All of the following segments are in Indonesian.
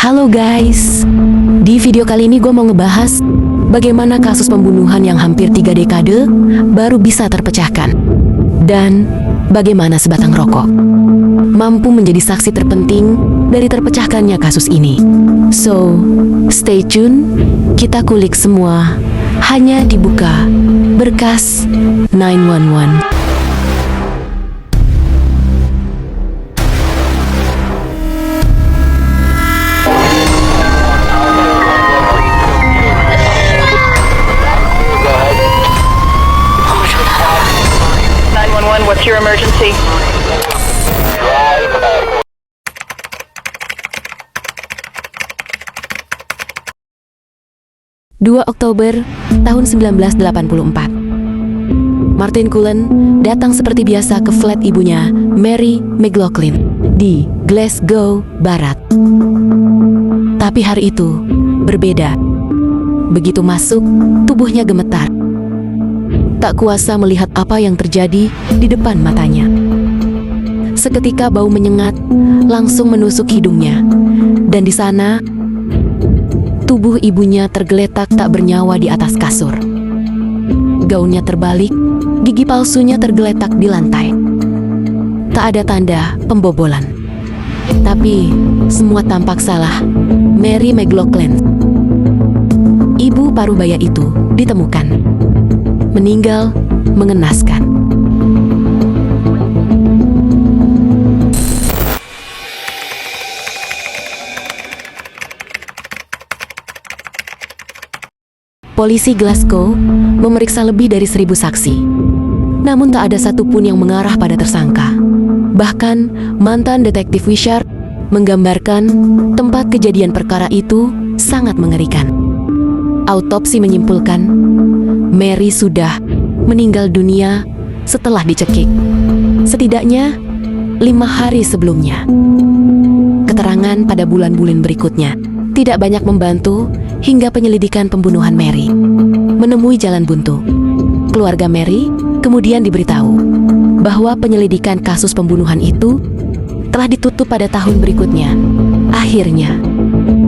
Halo guys, di video kali ini gue mau ngebahas bagaimana kasus pembunuhan yang hampir 3 dekade baru bisa terpecahkan. Dan bagaimana sebatang rokok mampu menjadi saksi terpenting dari terpecahkannya kasus ini. So, stay tune, kita kulik semua hanya di Buka Berkas 911. What's your emergency? 2 Oktober tahun 1984. Martin Cullen datang seperti biasa ke flat ibunya, Mary McLaughlin, di Glasgow Barat. Tapi hari itu berbeda. Begitu masuk, tubuhnya gemetar. Tak kuasa melihat apa yang terjadi di depan matanya. Seketika bau menyengat langsung menusuk hidungnya, dan di sana tubuh ibunya tergeletak tak bernyawa di atas kasur. Gaunnya terbalik, gigi palsunya tergeletak di lantai. Tak ada tanda pembobolan. Tapi semua tampak salah. Mary McLaughlin, ibu parubaya itu, ditemukan meninggal mengenaskan. Polisi Glasgow memeriksa lebih dari 1.000 saksi. Namun tak ada satupun yang mengarah pada tersangka. Bahkan mantan detektif Wishart menggambarkan tempat kejadian perkara itu sangat mengerikan. Autopsi menyimpulkan Mary sudah meninggal dunia setelah dicekik. Setidaknya 5 hari sebelumnya. Keterangan pada bulan-bulan berikutnya tidak banyak membantu hingga penyelidikan pembunuhan Mary menemui jalan buntu. Keluarga Mary kemudian diberitahu bahwa penyelidikan kasus pembunuhan itu telah ditutup pada tahun berikutnya. Akhirnya,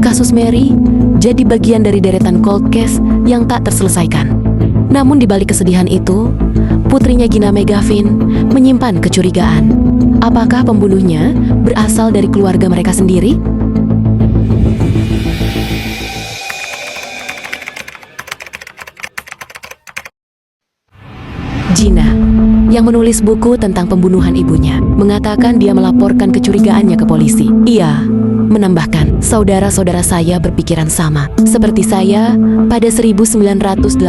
kasus Mary jadi bagian dari deretan cold case yang tak terselesaikan. Namun di balik kesedihan itu, putrinya Gina Megavin menyimpan kecurigaan. Apakah pembunuhnya berasal dari keluarga mereka sendiri? Gina, yang menulis buku tentang pembunuhan ibunya, mengatakan dia melaporkan kecurigaannya ke polisi. Ia menambahkan, saudara-saudara saya berpikiran sama seperti saya pada 1984,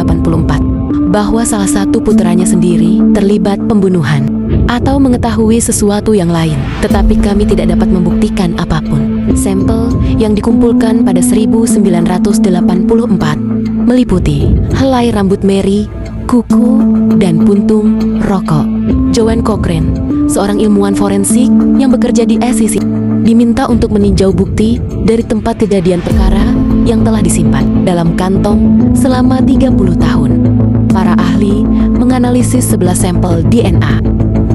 bahwa salah satu putranya sendiri terlibat pembunuhan atau mengetahui sesuatu yang lain. Tetapi kami tidak dapat membuktikan apapun. Sampel yang dikumpulkan pada 1984 meliputi helai rambut Mary, kuku, dan puntung rokok. Joanne Cochrane, seorang ilmuwan forensik yang bekerja di SEC, diminta untuk meninjau bukti dari tempat kejadian perkara yang telah disimpan dalam kantong selama 30 tahun. Para ahli menganalisis 11 sampel DNA.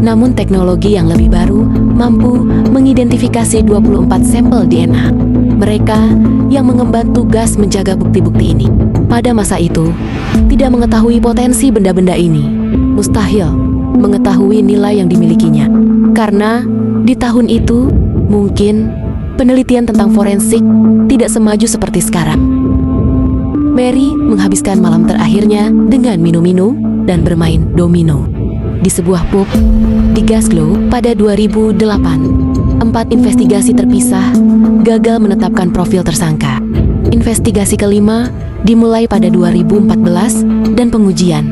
Namun teknologi yang lebih baru mampu mengidentifikasi 24 sampel DNA. Mereka yang mengemban tugas menjaga bukti-bukti ini pada masa itu tidak mengetahui potensi benda-benda ini. Mustahil mengetahui nilai yang dimilikinya. Karena di tahun itu mungkin penelitian tentang forensik tidak semaju seperti sekarang. Mary menghabiskan malam terakhirnya dengan minum-minum dan bermain domino di sebuah pub di Glasgow pada 2008. 4 investigasi terpisah gagal menetapkan profil tersangka. Investigasi kelima dimulai pada 2014 dan pengujian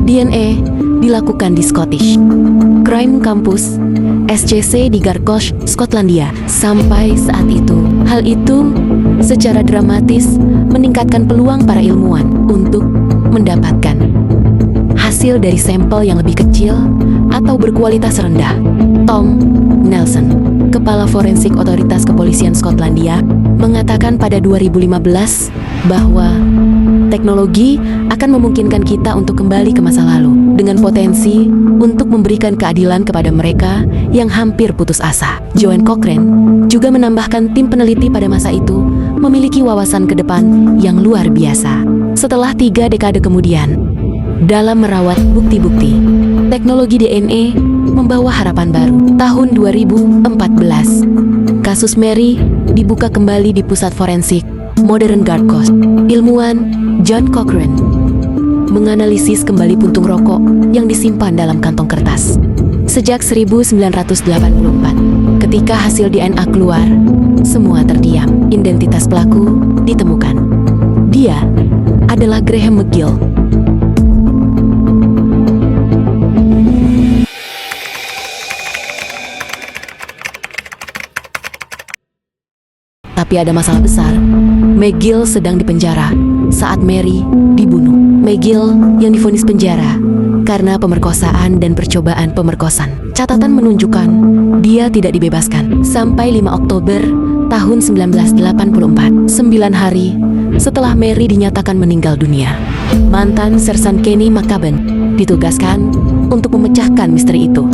DNA dilakukan di Scottish Crime Campus SCC di Garkosh, Skotlandia. Sampai saat itu, hal itu secara dramatis meningkatkan peluang para ilmuwan untuk mendapatkan hasil dari sampel yang lebih kecil atau berkualitas rendah. Tom Nelson, kepala forensik otoritas kepolisian Skotlandia, mengatakan pada 2015 bahwa teknologi akan memungkinkan kita untuk kembali ke masa lalu dengan potensi untuk memberikan keadilan kepada mereka yang hampir putus asa. Joanne Cochrane juga menambahkan tim peneliti pada masa itu memiliki wawasan ke depan yang luar biasa. Setelah 3 dekade kemudian, dalam merawat bukti-bukti, teknologi DNA membawa harapan baru. Tahun 2014, kasus Mary dibuka kembali di pusat forensik Modern Guard Coast. Ilmuwan John Cochrane menganalisis kembali puntung rokok yang disimpan dalam kantong kertas. Sejak 1984, ketika hasil DNA keluar, semua terdiam. Identitas pelaku ditemukan. Dia adalah Graham McGill. Tapi ada masalah besar. McGill sedang dipenjara saat Mary dibunuh. McGill yang divonis penjara karena pemerkosaan dan percobaan pemerkosaan. Catatan menunjukkan dia tidak dibebaskan sampai 5 Oktober tahun 1984, 9 hari setelah Mary dinyatakan meninggal dunia. Mantan Sersan Kenny McCaben ditugaskan untuk memecahkan misteri itu.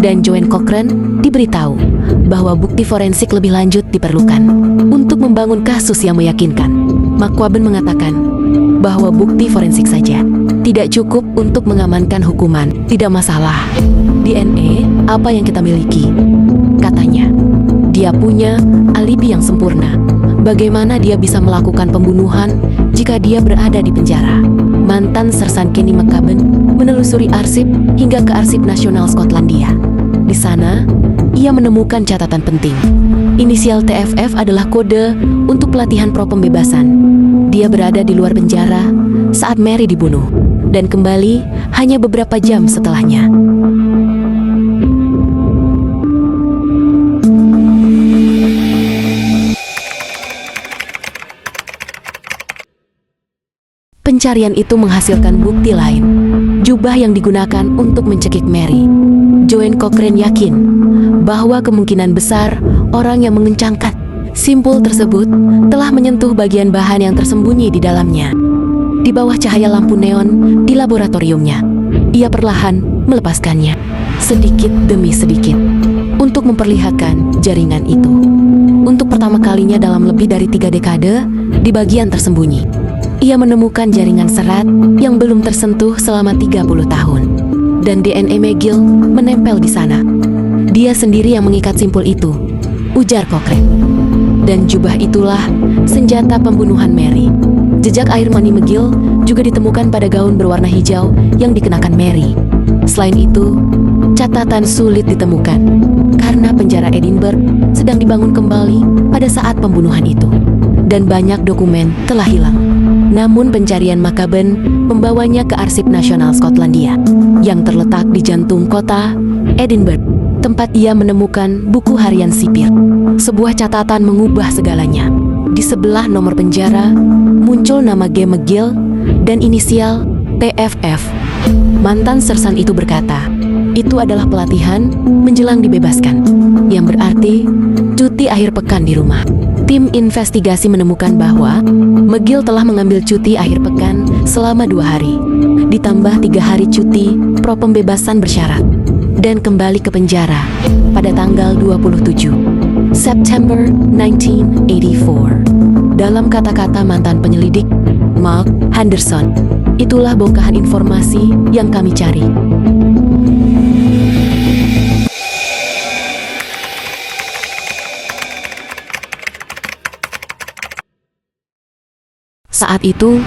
Dan Joanne Cochrane diberitahu bahwa bukti forensik lebih lanjut diperlukan untuk membangun kasus yang meyakinkan. McCaben mengatakan bahwa bukti forensik saja tidak cukup untuk mengamankan hukuman. Tidak masalah, DNA apa yang kita miliki, katanya. Dia punya alibi yang sempurna. Bagaimana dia bisa melakukan pembunuhan jika dia berada di penjara? Mantan Sersan Kenny McCaben menelusuri arsip hingga ke Arsip Nasional Skotlandia. Di sana, ia menemukan catatan penting. Inisial TFF adalah kode untuk pelatihan pro pembebasan. Dia berada di luar penjara saat Mary dibunuh dan kembali hanya beberapa jam setelahnya. Pencarian itu menghasilkan bukti lain, jubah yang digunakan untuk mencekik Mary. Joanne Cochrane yakin bahwa kemungkinan besar orang yang mengencangkan simpul tersebut telah menyentuh bagian bahan yang tersembunyi di dalamnya. Di bawah cahaya lampu neon di laboratoriumnya, ia perlahan melepaskannya, sedikit demi sedikit, untuk memperlihatkan jaringan itu. Untuk pertama kalinya dalam lebih dari 3 dekade, di bagian tersembunyi, ia menemukan jaringan serat yang belum tersentuh selama 30 tahun. Dan DNA McGill menempel di sana. Dia sendiri yang mengikat simpul itu, ujar Cochrane. Dan jubah itulah senjata pembunuhan Mary. Jejak air mani McGill juga ditemukan pada gaun berwarna hijau yang dikenakan Mary. Selain itu, catatan sulit ditemukan karena penjara Edinburgh sedang dibangun kembali pada saat pembunuhan itu. Dan banyak dokumen telah hilang. Namun pencarian McCaben membawanya ke Arsip Nasional Skotlandia yang terletak di jantung kota Edinburgh, tempat ia menemukan buku harian sipir. Sebuah catatan mengubah segalanya. Di sebelah nomor penjara muncul nama G. McGill dan inisial TFF. Mantan sersan itu berkata, itu adalah pelatihan menjelang dibebaskan, yang berarti cuti akhir pekan di rumah. Tim investigasi menemukan bahwa McGill telah mengambil cuti akhir pekan selama 2 hari, ditambah 3 hari cuti pro pembebasan bersyarat, dan kembali ke penjara pada tanggal 27 September 1984. Dalam kata-kata mantan penyelidik Mark Henderson, itulah bongkahan informasi yang kami cari. Saat itu,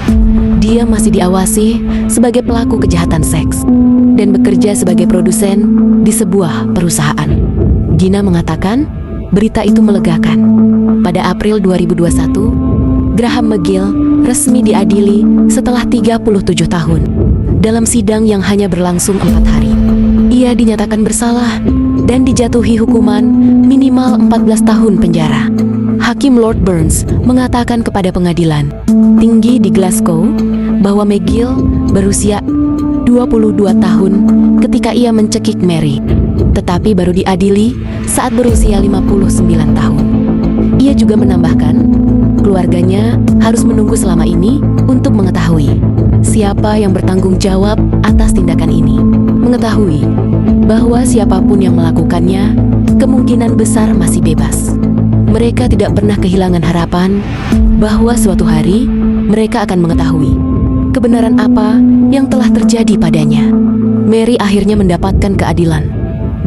dia masih diawasi sebagai pelaku kejahatan seks dan bekerja sebagai produsen di sebuah perusahaan. Gina mengatakan berita itu melegakan. Pada April 2021, Graham McGill resmi diadili setelah 37 tahun dalam sidang yang hanya berlangsung 4 hari. Ia dinyatakan bersalah dan dijatuhi hukuman minimal 14 tahun penjara. Hakim Lord Burns mengatakan kepada pengadilan tinggi di Glasgow bahwa McGill berusia 22 tahun ketika ia mencekik Mary, tetapi baru diadili saat berusia 59 tahun. Ia juga menambahkan, keluarganya harus menunggu selama ini untuk mengetahui siapa yang bertanggung jawab atas tindakan ini. Mengetahui bahwa siapapun yang melakukannya kemungkinan besar masih bebas. Mereka tidak pernah kehilangan harapan bahwa suatu hari mereka akan mengetahui kebenaran apa yang telah terjadi padanya. Mary akhirnya mendapatkan keadilan,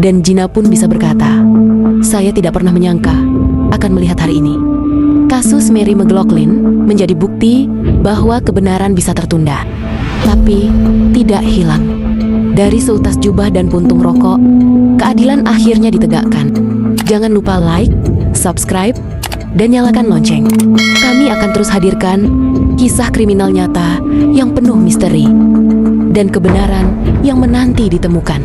dan Gina pun bisa berkata, "Saya tidak pernah menyangka akan melihat hari ini." Kasus Mary McLaughlin menjadi bukti bahwa kebenaran bisa tertunda, tapi tidak hilang. Dari seutas jubah dan puntung rokok, keadilan akhirnya ditegakkan. Jangan lupa like, subscribe, dan nyalakan lonceng. Kami akan terus hadirkan kisah kriminal nyata yang penuh misteri dan kebenaran yang menanti ditemukan.